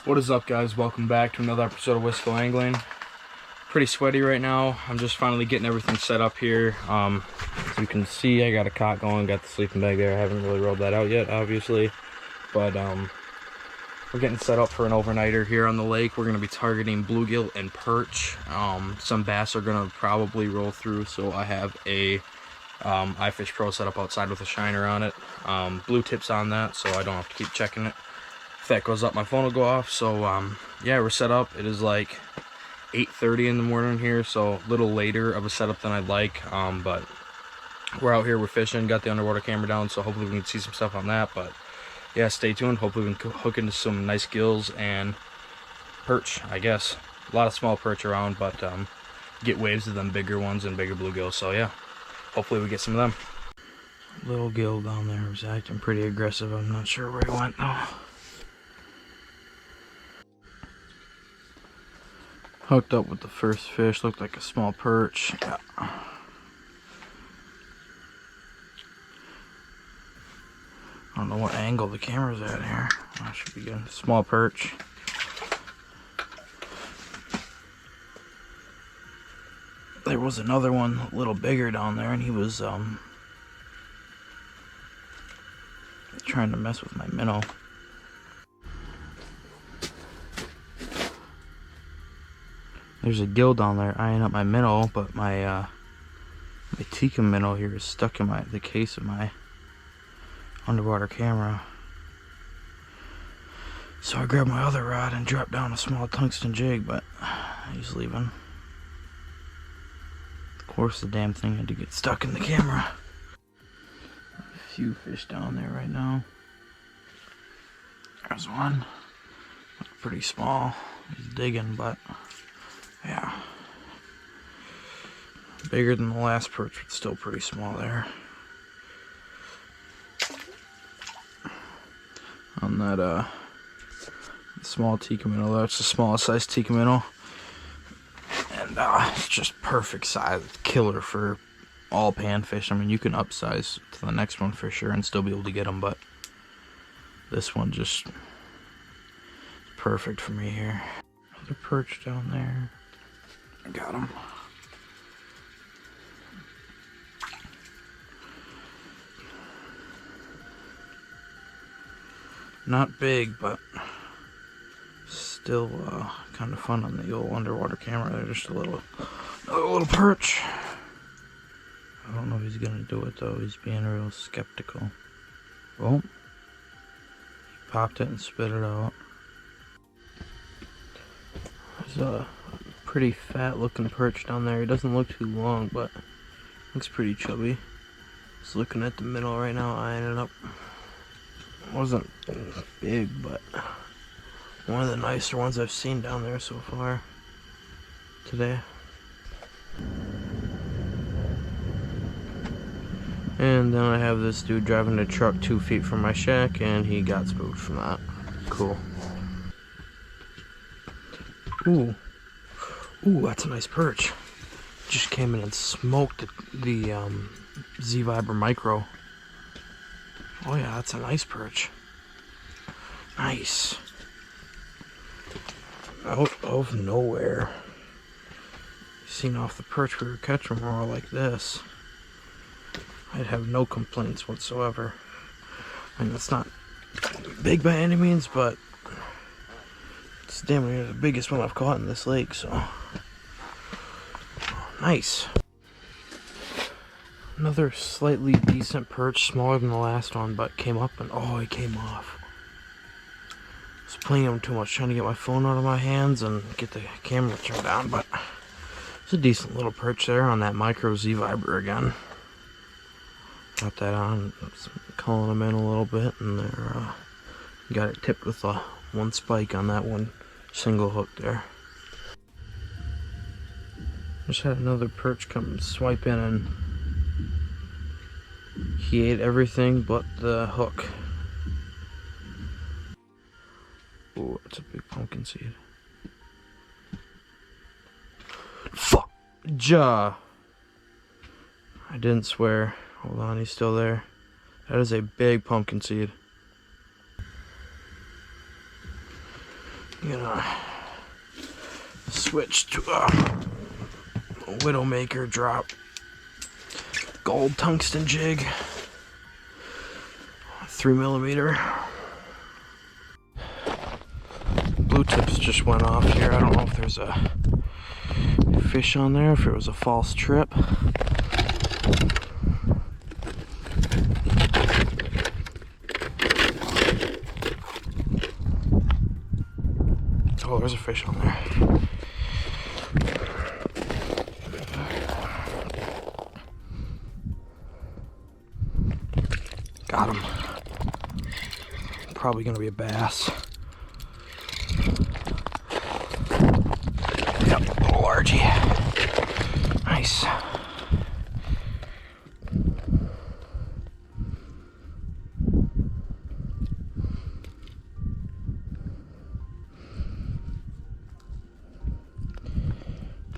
What is up, guys? Welcome back to another episode of Bluegill Angling. Pretty sweaty right now. I'm just finally getting everything set up here. As you can see, I got a cot going, got the sleeping bag there. I haven't really rolled that out yet, obviously, but we're getting set up for an overnighter here on the lake. We're going to be targeting bluegill and perch. Some bass are going to probably roll through, so I have a iFish Pro set up outside with a shiner on it. Blue tips on that, so I don't have to keep checking it. If that goes up, my phone will go off. So yeah, we're set up. It is like 8:30 in the morning here, so a little later of a setup than I'd like, but we're out here, we're fishing, got the underwater camera down, so hopefully we can see some stuff on that. But yeah, stay tuned. Hopefully we can hook into some nice gills and perch, I guess. A lot of small perch around, but get waves of them bigger ones and bigger bluegills. So yeah, hopefully we get some of them. Little gill down there was acting pretty aggressive. I'm not sure where he went though. Hooked up with the first fish, looked like a small perch. Yeah. I don't know what angle the camera's at here. That should be good. Small perch. There was another one a little bigger down there, and he was trying to mess with my minnow. There's a gill down there eyeing up my minnow, but my Tika minnow here is stuck in the case of my underwater camera. So I grabbed my other rod and dropped down a small tungsten jig, but he's leaving. Of course, the damn thing had to get stuck in the camera. A few fish down there right now. There's one. Pretty small. He's digging, but yeah. Bigger than the last perch, but still pretty small there. On that small Tika minnow, that's the smallest size Tika minnow. And it's just perfect size, killer for all panfish. I mean, you can upsize to the next one for sure and still be able to get them, but this one just perfect for me here. Another perch down there. I got him. Not big, but still kind of fun on the old underwater camera. They're just another little perch. I don't know if he's gonna do it though. He's being real skeptical. Well, he popped it and spit it out. There's a pretty fat looking perch down there. He doesn't look too long, but looks pretty chubby. Just looking at the minnow right now, eyeing it up. Wasn't big, but one of the nicer ones I've seen down there so far today. And then I have this dude driving a truck 2 feet from my shack, and he got spooked from that. Cool. Ooh, that's a nice perch. Just came in and smoked the Z-Viber Micro. Oh yeah, that's a nice perch. Nice. Out of nowhere. Seen off the perch we were catching more like this, I'd have no complaints whatsoever. I mean, that's not big by any means, but it's damn near the biggest one I've caught in this lake, so nice. Another slightly decent perch, smaller than the last one, but came up and oh, it came off. I was playing him too much, trying to get my phone out of my hands and get the camera turned on, but it's a decent little perch there on that micro Z-Viber again. Got that on, calling them in a little bit, and they're got it tipped with one spike on that one single hook there. Just had another perch come swipe in, and he ate everything but the hook. Ooh, that's a big pumpkin seed. Fuck! Ja! I didn't swear. Hold on, he's still there. That is a big pumpkin seed. I'm gonna switch to a Widowmaker drop gold tungsten jig, 3mm. Blue tips just went off here. I don't know if there's a fish on there, if it was a false trip. Oh, there's a fish on there. Got him. Probably gonna be a bass. Yep, a little largie. Nice.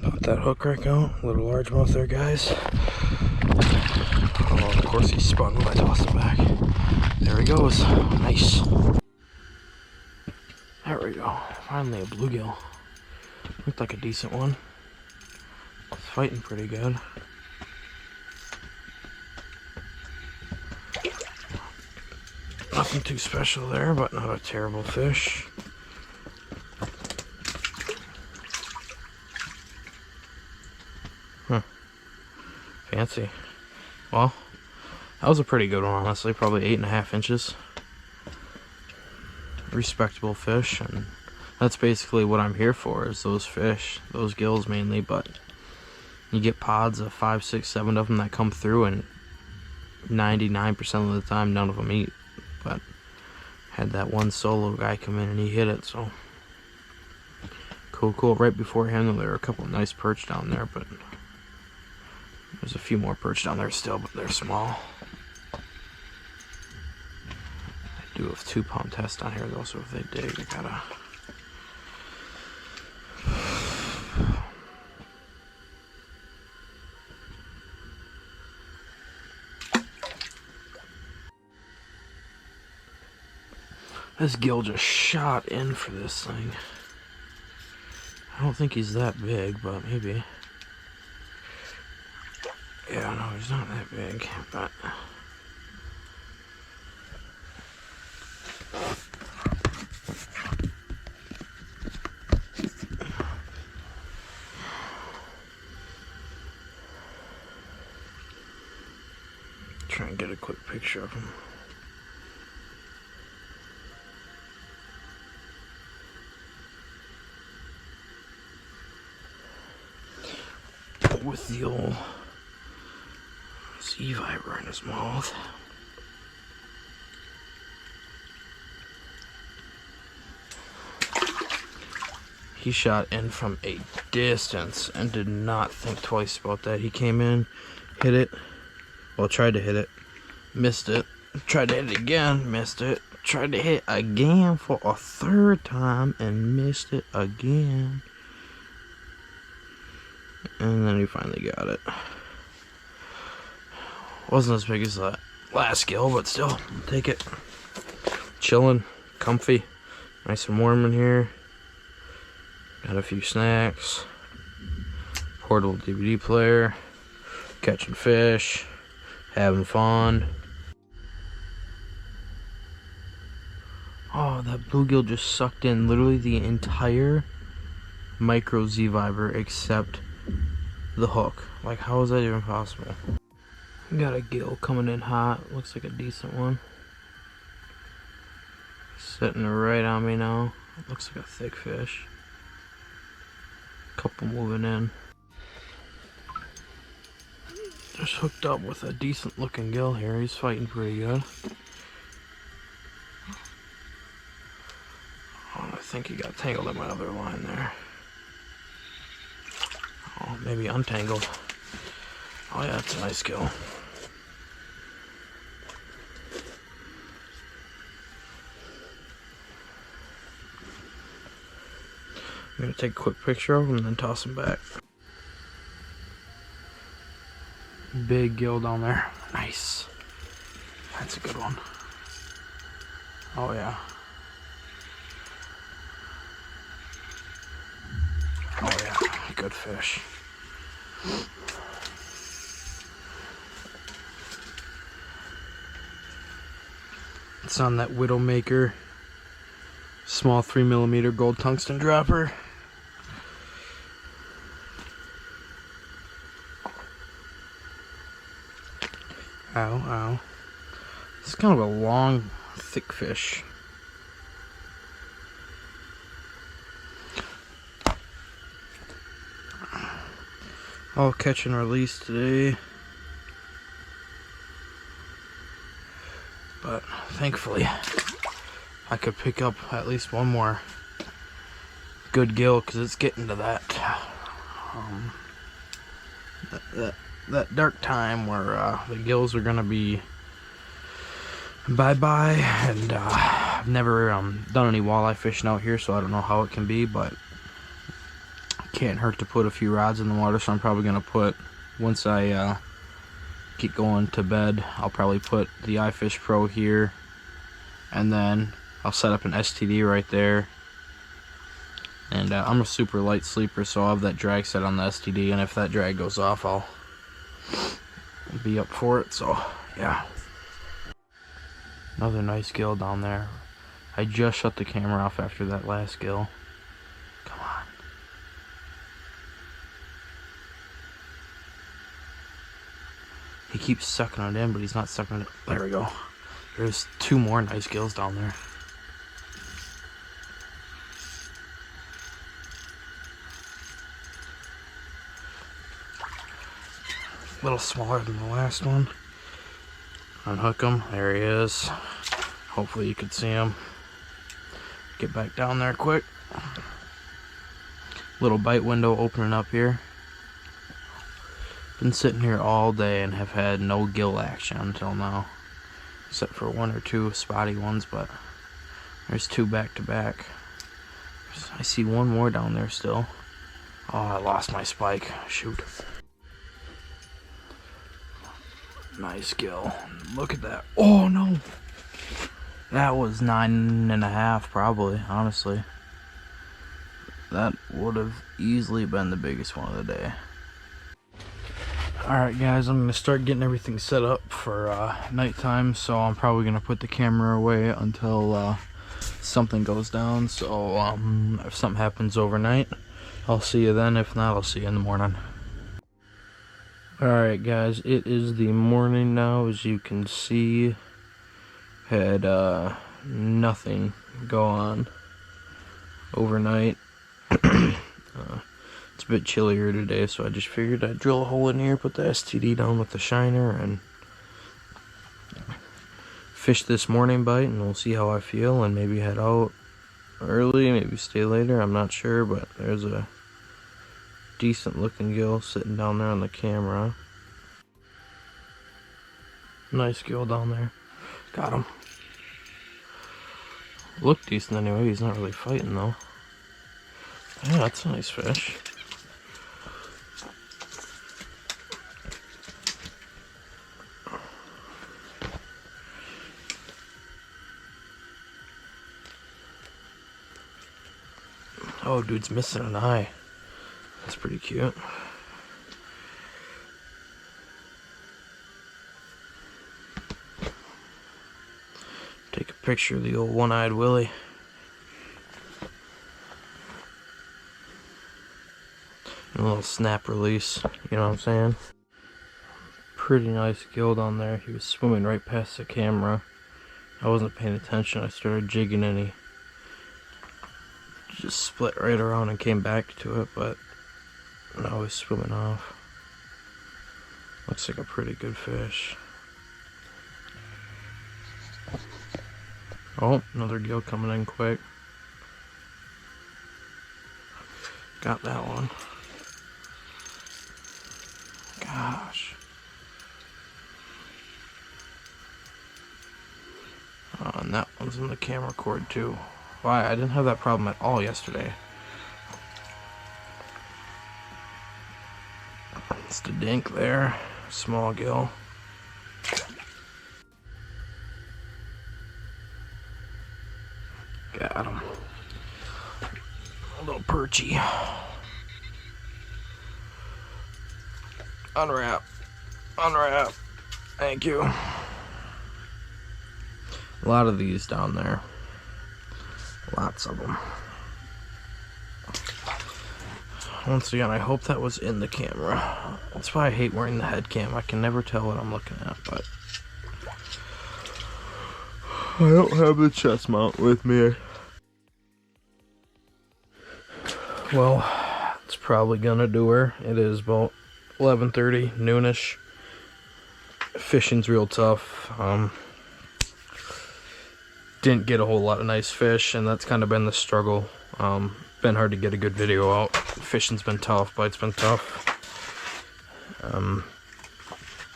Put that hook right out. A little largemouth there, guys. Oh, of course he spun when I tossed him back. There he goes. Nice. There we go. Finally a bluegill. Looked like a decent one. It's fighting pretty good. Nothing too special there, but not a terrible fish. Fancy. Well, that was a pretty good one, honestly. Probably 8.5 inches. Respectable fish, and that's basically what I'm here for, is those fish, those gills mainly. But you get pods of 5, 6, 7 of them that come through, and 99% of the time none of them eat. But had that one solo guy come in and he hit it, so cool. Right before him there were a couple of nice perch down there, but there's a few more perch down there still, but they're small. I do a 2-pound test on here though, so if they dig, I gotta... This gill just shot in for this thing. I don't think he's that big, but maybe. Yeah, no, he's not that big, but... Try and get a quick picture of him. With the old sea viper in his mouth. He shot in from a distance and did not think twice about that. He came in, hit it, well, tried to hit it, missed it, tried to hit it again, missed it, tried to hit again for a 3rd time and missed it again. And then he finally got it. Wasn't as big as that last gill, but still, take it. Chilling, comfy, nice and warm in here. Got a few snacks. Portable DVD player. Catching fish. Having fun. Oh, that bluegill just sucked in literally the entire micro Z viper except the hook. Like, how is that even possible? Got a gill coming in hot. Looks like a decent one. Sitting right on me now. Looks like a thick fish. Couple moving in. Just hooked up with a decent looking gill here. He's fighting pretty good. Oh, I think he got tangled in my other line there. Oh, maybe untangled. Oh yeah, that's a nice gill. I'm gonna take a quick picture of him and then toss him back. Big gill down there. Nice. That's a good one. Oh yeah. Oh yeah, good fish. It's on that Widowmaker small 3mm gold tungsten dropper. Ow, ow. It's kind of a long, thick fish. All catch and release today. But thankfully, I could pick up at least one more good gill, because it's getting to that dark time where the gills are gonna be bye-bye, and I've never done any walleye fishing out here, so I don't know how it can be, but can't hurt to put a few rods in the water. So I'm probably gonna put, once I get going to bed, I'll probably put the iFish Pro here, and then I'll set up an STD right there. And I'm a super light sleeper, so I'll have that drag set on the STD, and if that drag goes off, I'll be up for it. So yeah, another nice gill down there. I just shut the camera off after that last gill. Come on. He keeps sucking it in, but he's not sucking it. There we go. There's two more nice gills down there. A little smaller than the last one. Unhook him. There he is. Hopefully you can see him. Get back down there quick. Little bite window opening up here. Been sitting here all day and have had no gill action until now, except for one or two spotty ones, but there's two back to back. I see one more down there still. Oh, I lost my spike. Shoot. Nice gill. Look at that. Oh no, that was 9.5 probably, honestly. That would have easily been the biggest one of the day. Alright guys, I'm going to start getting everything set up for nighttime, so I'm probably going to put the camera away until something goes down. So if something happens overnight, I'll see you then. If not, I'll see you in the morning. Alright guys, it is the morning now. As you can see, had nothing go on overnight. It's a bit chillier today, so I just figured I'd drill a hole in here, put the STD down with the shiner, and fish this morning bite, and we'll see how I feel, and maybe head out early, maybe stay later, I'm not sure. But there's a decent looking gill sitting down there on the camera. Nice gill down there. Got him. Looked decent anyway. He's not really fighting though. Yeah, that's a nice fish. Oh, dude's missing an eye. That's pretty cute. Take a picture of the old one-eyed Willie. And a little snap release, you know what I'm saying? Pretty nice gill down there. He was swimming right past the camera. I wasn't paying attention. I started jigging and he just split right around and came back to it, but now he's swimming off. Looks like a pretty good fish. Oh, another gill coming in quick. Got that one. Gosh. Oh, and that one's in the camera cord too. Why? I didn't have that problem at all yesterday. It's the dink there. Small gill. Got him. A little perchy. Unwrap. Unwrap. Thank you. A lot of these down there. Lots of them. Once again, I hope that was in the camera. That's why I hate wearing the head cam. I can never tell what I'm looking at, but I don't have the chest mount with me. Well, it's probably gonna do her. It is about 11:30, noonish. Fishing's real tough. Didn't get a whole lot of nice fish, and that's kind of been the struggle. Been hard to get a good video out. Fishing's been tough, bite's been tough.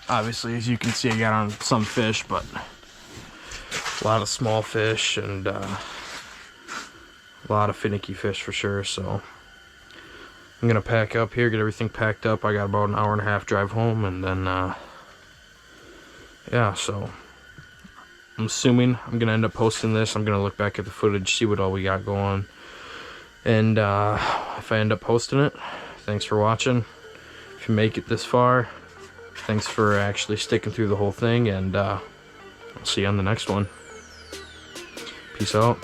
Obviously, as you can see, I got on some fish, but a lot of small fish and a lot of finicky fish for sure. So I'm gonna pack up here, get everything packed up. I got about an hour and a half drive home, and then yeah, so I'm assuming I'm gonna end up posting this. I'm gonna look back at the footage, see what all we got going, and if I end up posting it, thanks for watching. If you make it this far, thanks for actually sticking through the whole thing, and I'll see you on the next one. Peace out.